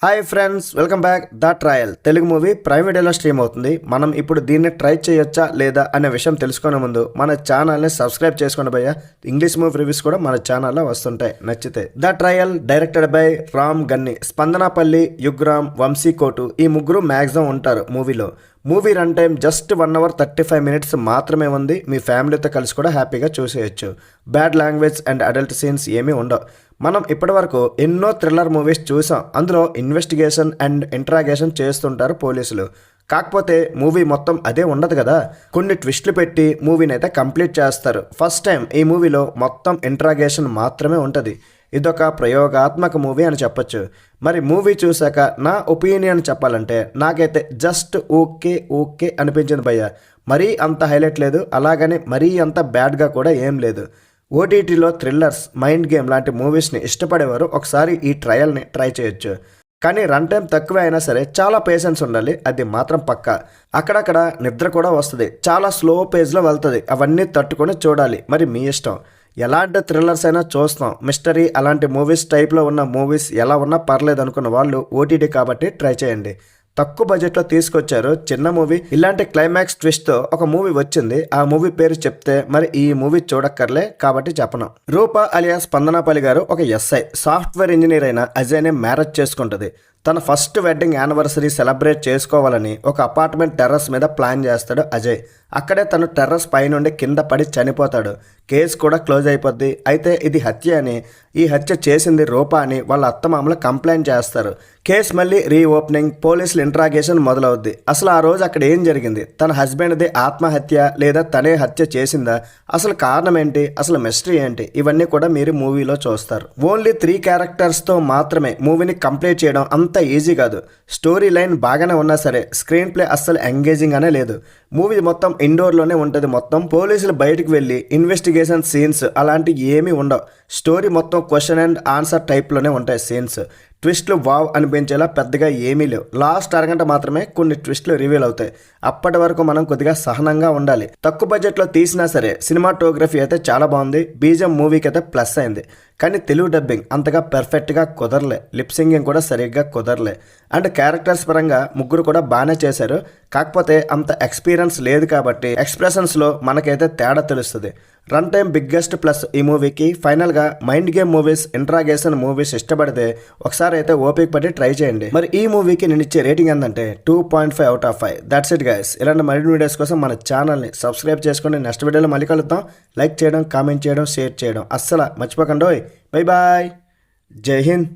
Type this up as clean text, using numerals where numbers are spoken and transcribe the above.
Hi friends, welcome back. The trial Telugu movie prime వీడియోలో stream అవుతుంది. మనం ఇప్పుడు దీన్ని ట్రై చేయొచ్చా లేదా అనే విషయం తెలుసుకునే ముందు మన ఛానల్ని సబ్స్క్రైబ్ చేసుకోండి భయ్య. ఇంగ్లీష్ మూవీ రివ్యూస్ కూడా మన ఛానల్లో వస్తుంటాయి, నచ్చితే. The trial directed by Ram Ganni, స్పందనపల్లి, యుగ్రామ్, వంశీ కోటు ఈ ముగ్గురు మ్యాక్సిమం ఉంటారు మూవీలో. Movie run time just 1 hour 35 minutes మాత్రమే ఉంది. మీ ఫ్యామిలీతో కలిసి కూడా హ్యాపీగా చూసేయచ్చు. Bad language and adult scenes ఏమీ ఉండవు. మనం ఇప్పటివరకు ఎన్నో థ్రిల్లర్ మూవీస్ చూసాం. అందులో ఇన్వెస్టిగేషన్ అండ్ ఇంట్రాగేషన్ చేస్తుంటారు పోలీసులు. కాకపోతే మూవీ మొత్తం అదే ఉండదు కదా, కొన్ని ట్విస్టులు పెట్టి మూవీని అయితే కంప్లీట్ చేస్తారు. ఫస్ట్ టైం ఈ మూవీలో మొత్తం ఇంట్రాగేషన్ మాత్రమే ఉంటుంది. ఇదొక ప్రయోగాత్మక మూవీ అని చెప్పొచ్చు. మరి మూవీ చూశాక నా ఒపీనియన్ చెప్పాలంటే నాకైతే జస్ట్ ఓకే అనిపించింది భయ్య. మరీ అంత హైలైట్ లేదు, అలాగని మరీ అంత బ్యాడ్గా కూడా ఏం లేదు. ఓటీటీలో థ్రిల్లర్స్, మైండ్ గేమ్ లాంటి మూవీస్ని ఇష్టపడేవారు ఒకసారి ఈ ట్రయల్ని ట్రై చేయొచ్చు. కానీ రన్ టైం తక్కువ అయినా సరే చాలా పేషెన్స్ ఉండాలి, అది మాత్రం పక్కా. అక్కడక్కడ నిద్ర కూడా వస్తుంది, చాలా స్లో పేజ్లో వెళ్తుంది. అవన్నీ తట్టుకొని చూడాలి, మరి మీ ఇష్టం. ఎలాంటి థ్రిల్లర్స్ అయినా చూస్తాం, మిస్టరీ అలాంటి మూవీస్ టైప్లో ఉన్న మూవీస్ ఎలా ఉన్నా పర్లేదు అనుకున్న వాళ్ళు ఓటీటీ కాబట్టి ట్రై చేయండి. తక్కువ బడ్జెట్లో తీసుకొచ్చారు చిన్న మూవీ. ఇలాంటి క్లైమాక్స్ ట్విస్ట్తో ఒక మూవీ వచ్చింది. ఆ మూవీ పేరు చెప్తే మరి ఈ మూవీ చూడక్కర్లే కాబట్టి చెప్పను. రూప అలియాస్ స్పందనపల్లి గారు ఒక ఎస్ఐ, సాఫ్ట్వేర్ ఇంజనీర్ అయిన అజయ్ని మ్యారేజ్ చేసుకుంటుంది. తన ఫస్ట్ వెడ్డింగ్ యానివర్సరీ సెలబ్రేట్ చేసుకోవాలని ఒక అపార్ట్మెంట్ టెర్రస్ మీద ప్లాన్ చేస్తాడు అజయ్. అక్కడే తను టెర్రస్ పైనుండి కింద పడి చనిపోతాడు. కేసు కూడా క్లోజ్ అయిపోద్ది. అయితే ఇది హత్య అని, ఈ హత్య చేసింది రూప అని వాళ్ళ అత్తమామలు కంప్లైంట్ చేస్తారు. కేసు మళ్ళీ రీఓపెనింగ్, పోలీసులు ఇంట్రాగేషన్ మొదలవుద్ది. అసలు ఆ రోజు అక్కడ ఏం జరిగింది? తన హస్బెండ్ది ఆత్మహత్య లేదా తనే హత్య చేసిందా? అసలు కారణం ఏంటి? అసలు మిస్టరీ ఏంటి? ఇవన్నీ కూడా మీరు మూవీలో చూస్తారు. ఓన్లీ 3 క్యారెక్టర్స్తో మాత్రమే మూవీని కంప్లీట్ చేయడం అంత ఈజీ కాదు. స్టోరీ లైన్ బాగానే ఉన్నా సరే స్క్రీన్ ప్లే అస్సలు ఎంగేజింగ్ అనే లేదు. మూవీ మొత్తం ఇండోర్లోనే ఉంటుంది. మొత్తం పోలీసులు బయటకు వెళ్ళి ఇన్వెస్టిగేషన్ సీన్స్ అలాంటివి ఏమీ ఉండవు. స్టోరీ మొత్తం క్వశ్చన్ అండ్ ఆన్సర్ టైప్లోనే ఉంటాయి సీన్స్. ట్విస్ట్లు వావ్ అనిపించేలా పెద్దగా ఏమీ లేవు. లాస్ట్ అరగంట మాత్రమే కొన్ని ట్విస్ట్లు రివీల్ అవుతాయి. అప్పటి వరకు మనం కొద్దిగా సహనంగా ఉండాలి. తక్కువ బడ్జెట్లో తీసినా సరే సినిమాటోగ్రఫీ అయితే చాలా బాగుంది. బీజం మూవీకి అయితే ప్లస్ అయింది. కానీ తెలుగు డబ్బింగ్ అంతగా పర్ఫెక్ట్గా కుదరలే. లిప్ సింగింగ్ కూడా సరిగ్గా కుదరలే. అండ్ క్యారెక్టర్స్ పరంగా ముగ్గురు కూడా బాగానే చేశారు. కాకపోతే అంత ఎక్స్పీరియన్స్ లేదు కాబట్టి ఎక్స్ప్రెషన్స్లో మనకైతే తేడా తెలుస్తుంది. రన్ టైం బిగ్గెస్ట్ ప్లస్ ఈ మూవీకి. ఫైనల్గా mind game movies, interrogation movies ఇష్టపడితే ఒకసారి అయితే ఓపిక పట్టి ట్రై చేయండి. మరి ఈ మూవీకి నేను ఇచ్చే రేటింగ్ ఏంటంటే 2.5 out of 5. That's it guys. ఇలాంటి మరిన్ని వీడియోస్ కోసం మన ఛానల్ని సబ్స్క్రైబ్ చేసుకోండి. నెక్స్ట్ వీడియోలో మళ్ళీ కలుద్దాం. లైక్ చేయడం, కామెంట్ చేయడం, షేర్ చేయడం అస్సలు మర్చిపోకండి. బై బాయ్, జై హింద్.